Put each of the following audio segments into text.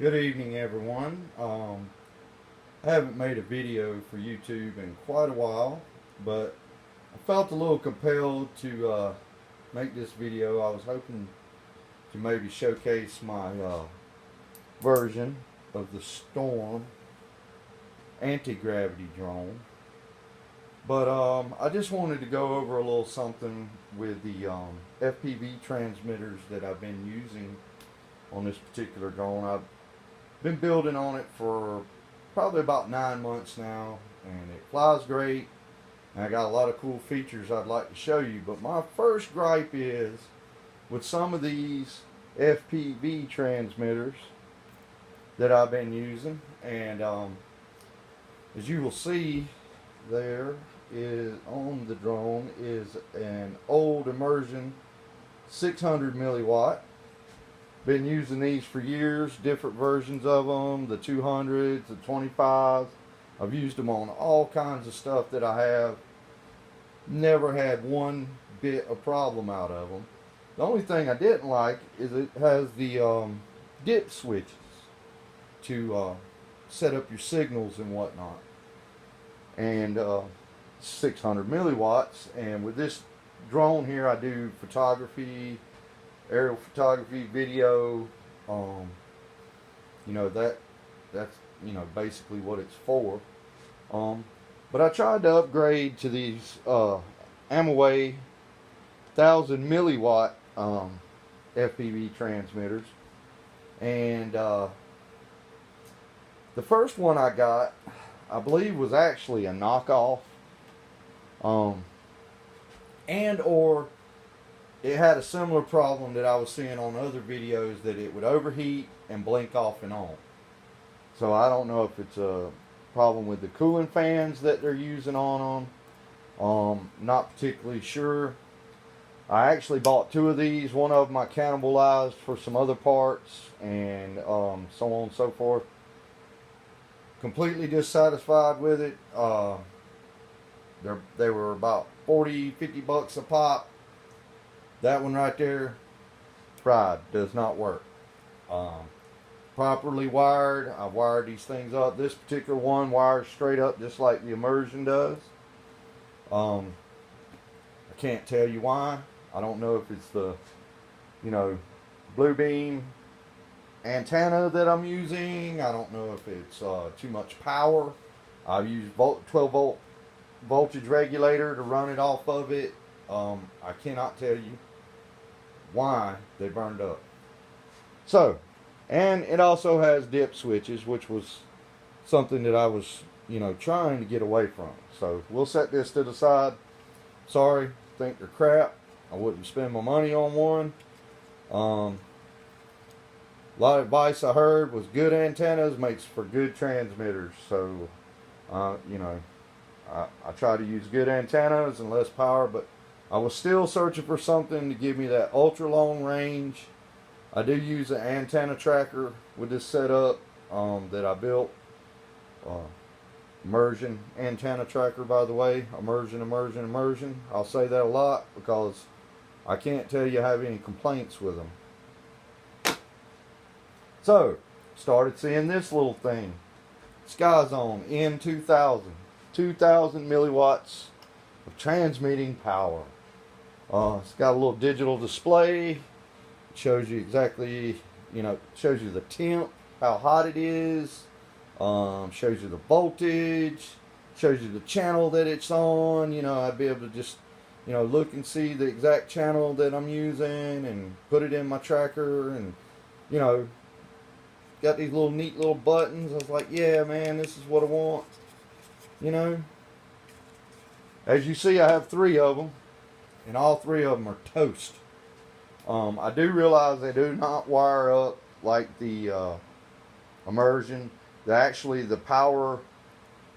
Good evening, everyone. I haven't made a video for YouTube in quite a while, but I felt a little compelled to make this video. I was hoping to maybe showcase my version of the Storm anti-gravity drone. But I just wanted to go over a little something with the FPV transmitters that I've been using on this particular drone. I've been building on it for probably about 9 months now, and it flies great, and I got a lot of cool features I'd like to show you. But my first gripe is with some of these FPV transmitters that I've been using, and as you will see, there is on the drone is an old immersion 600 milliwatt. Been using these for years, different versions of them, the 200s, the 25s. I've used them on all kinds of stuff that I have. Never had one bit of problem out of them. The only thing I didn't like is it has the dip switches to set up your signals and whatnot. And 600 milliwatts. And with this drone here, I do photography, aerial photography, video. You know, that's basically what it's for. But I tried to upgrade to these Aomway 1000 milliwatt FPV transmitters, and the first one I got, I believe, was actually a knockoff, and or it had a similar problem that I was seeing on other videos, that it would overheat and blink off and on. So I don't know if it's a problem with the cooling fans that they're using on them. Not particularly sure. I actually bought 2 of these. One of them I cannibalized for some other parts, and so on and so forth. Completely dissatisfied with it. They were about 40, 50 bucks a pop. That one right there, fried, does not work. Properly wired, I wired these things up. This particular one wires straight up just like the immersion does. I can't tell you why. I don't know if it's the, blue beam antenna that I'm using. I don't know if it's too much power. I've used 12 volt voltage regulator to run it off of it. I cannot tell you why they burned up. So, and it also has dip switches, which was something that I was, trying to get away from. So we'll set this to the side. Sorry, think they're crap. I wouldn't spend my money on one. A lot of advice I heard was good antennas makes for good transmitters. So, I try to use good antennas and less power, but I was still searching for something to give me that ultra long range. I do use an antenna tracker with this setup that I built. Immersion antenna tracker, by the way. Immersion. I'll say that a lot because I can't tell you I have any complaints with them. So, started seeing this little thing. SkyZone N2000. 2000 milliwatts of transmitting power. It's got a little digital display. It shows you exactly, shows you the temp, how hot it is. Shows you the voltage. Shows you the channel that it's on. I'd be able to just, look and see the exact channel that I'm using and put it in my tracker. And, got these neat little buttons. I was like, yeah, man, this is what I want. As you see, I have 3 of them, and all 3 of them are toast. I do realize they do not wire up like the immersion. The power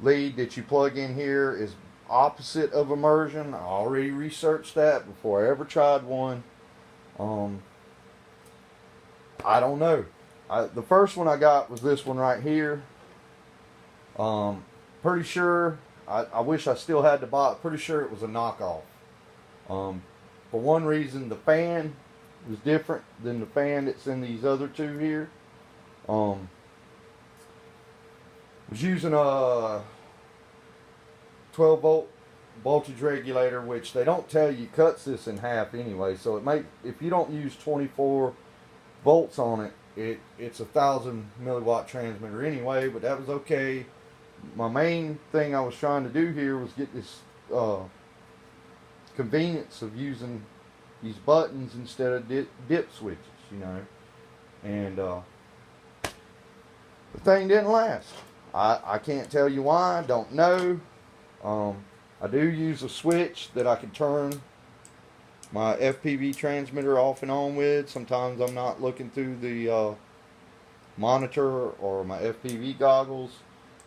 lead that you plug in here is opposite of immersion. I already researched that before I ever tried one. I don't know. The first one I got was this one right here. Pretty sure, I wish I still had the box. Pretty sure it was a knockoff. For one reason, the fan was different than the fan that's in these other 2 here. Was using a 12 volt voltage regulator, which they don't tell you cuts this in half anyway. So it may, if you don't use 24 volts on it, it's a 1,000 milliwatt transmitter anyway. But that was okay. My main thing I was trying to do here was get this convenience of using these buttons instead of dip switches, you know. And the thing didn't last. I can't tell you why. I don't know. I do use a switch that I can turn my FPV transmitter off and on with. Sometimes I'm not looking through the monitor or my FPV goggles.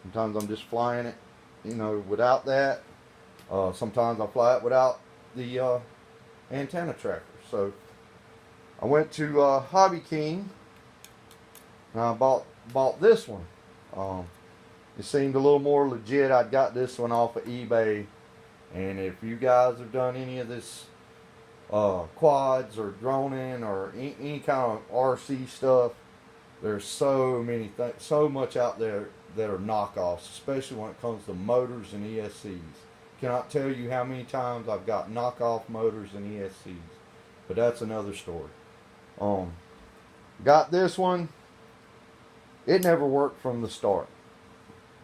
Sometimes I'm just flying it, you know, without that. Sometimes I fly it without the antenna tracker. So I went to Hobby King and I bought this one. It seemed a little more legit. I got this one off of eBay, and if you guys have done any of this quads or droning or any kind of RC stuff, there's so much out there that are knockoffs, especially when it comes to motors and ESCs. Cannot tell you how many times I've got knockoff motors and ESCs, but that's another story. Got this one. It never worked from the start.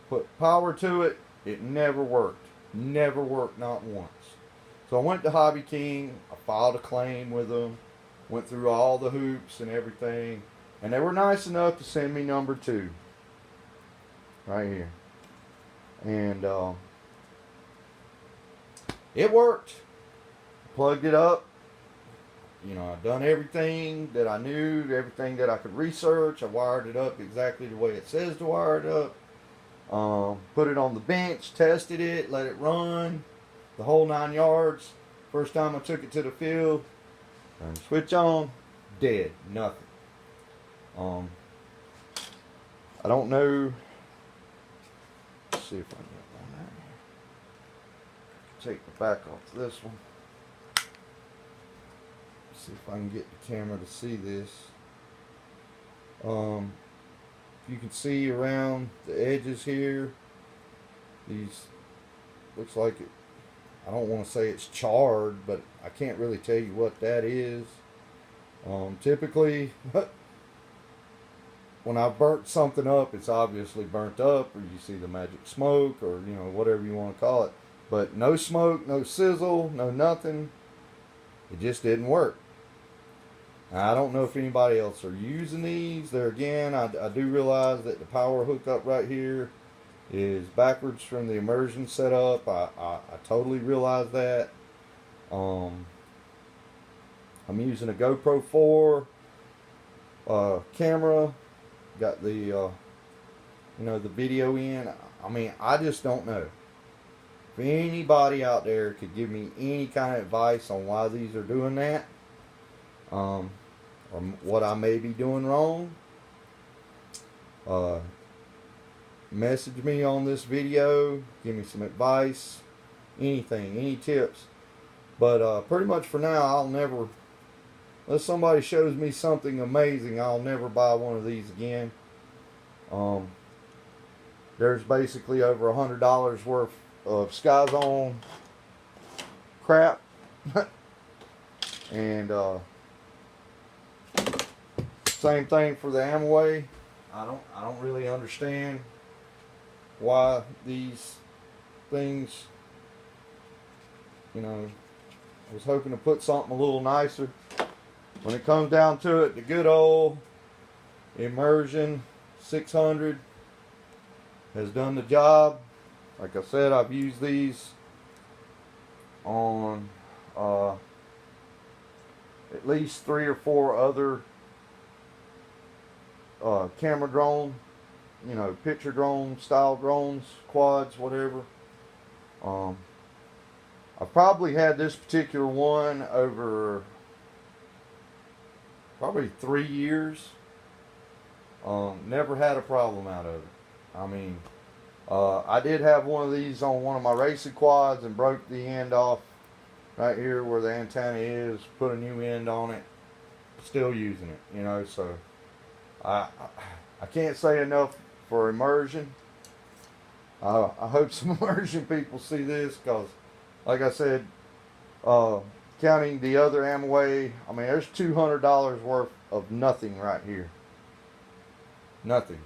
Put power to it, it never worked. Never worked, not once. So I went to Hobby King, I filed a claim with them, went through all the hoops and everything, and they were nice enough to send me number 2. Right here. And it worked. Plugged it up. You know, I've done everything that I knew, everything that I could research. I wired it up exactly the way it says to wire it up. Put it on the bench, tested it, let it run, the whole 9 yards. First time I took it to the field, turned the switch on, dead, nothing. I don't know. Let's see if I can get one there. Take the back off this one. See if I can get the camera to see this. You can see around the edges here, these, looks like it, I don't want to say it's charred, but I can't really tell you what that is. Typically when I've burnt something up, it's obviously burnt up, or you see the magic smoke, or you know, whatever you want to call it. But no smoke, no sizzle, no nothing. It just didn't work. I don't know if anybody else are using these. There again, I do realize that the power hookup right here is backwards from the immersion setup. I totally realize that. I'm using a GoPro 4 camera. Got the you know, the video in. I mean, I just don't know. If anybody out there could give me any kind of advice on why these are doing that, or what I may be doing wrong, message me on this video, give me some advice, anything, any tips. But pretty much for now, I'll never, unless somebody shows me something amazing, I'll never buy one of these again. There's basically over $100 worth of SkyZone crap. And same thing for the Aomway. I don't really understand why these things, you know, I was hoping to put something a little nicer. When it comes down to it, the good old immersion 600 has done the job. Like I said, I've used these on at least 3 or 4 other camera drone, you know, picture drone style drones, quads, whatever. I've probably had this particular one over probably 3 years. Never had a problem out of it. I mean, I did have one of these on one of my racing quads and broke the end off right here where the antenna is, put a new end on it, still using it, you know. So I I can't say enough for immersion. I hope some immersion people see this, because, like I said, counting the other Aomway, I mean, there's $200 worth of nothing right here. Nothing.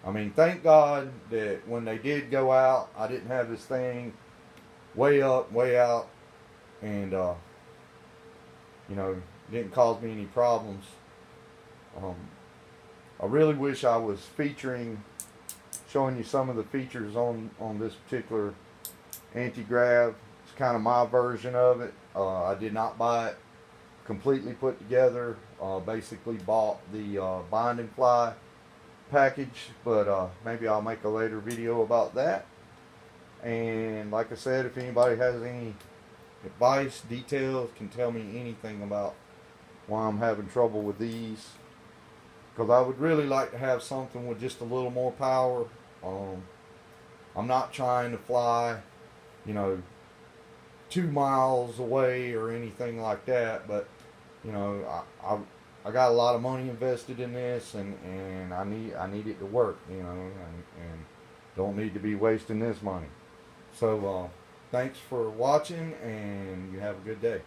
I mean, thank God that when they did go out, I didn't have this thing way up, way out, and you know, didn't cause me any problems. I really wish I was showing you some of the features on this particular anti-grav. It's kind of my version of it. I did not buy it completely put together. Basically bought the binding fly package, but maybe I'll make a later video about that. And like I said, if anybody has any advice, details, can tell me anything about why I'm having trouble with these, because I would really like to have something with just a little more power. I'm not trying to fly, you know, 2 miles away or anything like that, but you know, I got a lot of money invested in this, and I need it to work, you know, and don't need to be wasting this money. So thanks for watching, and you have a good day.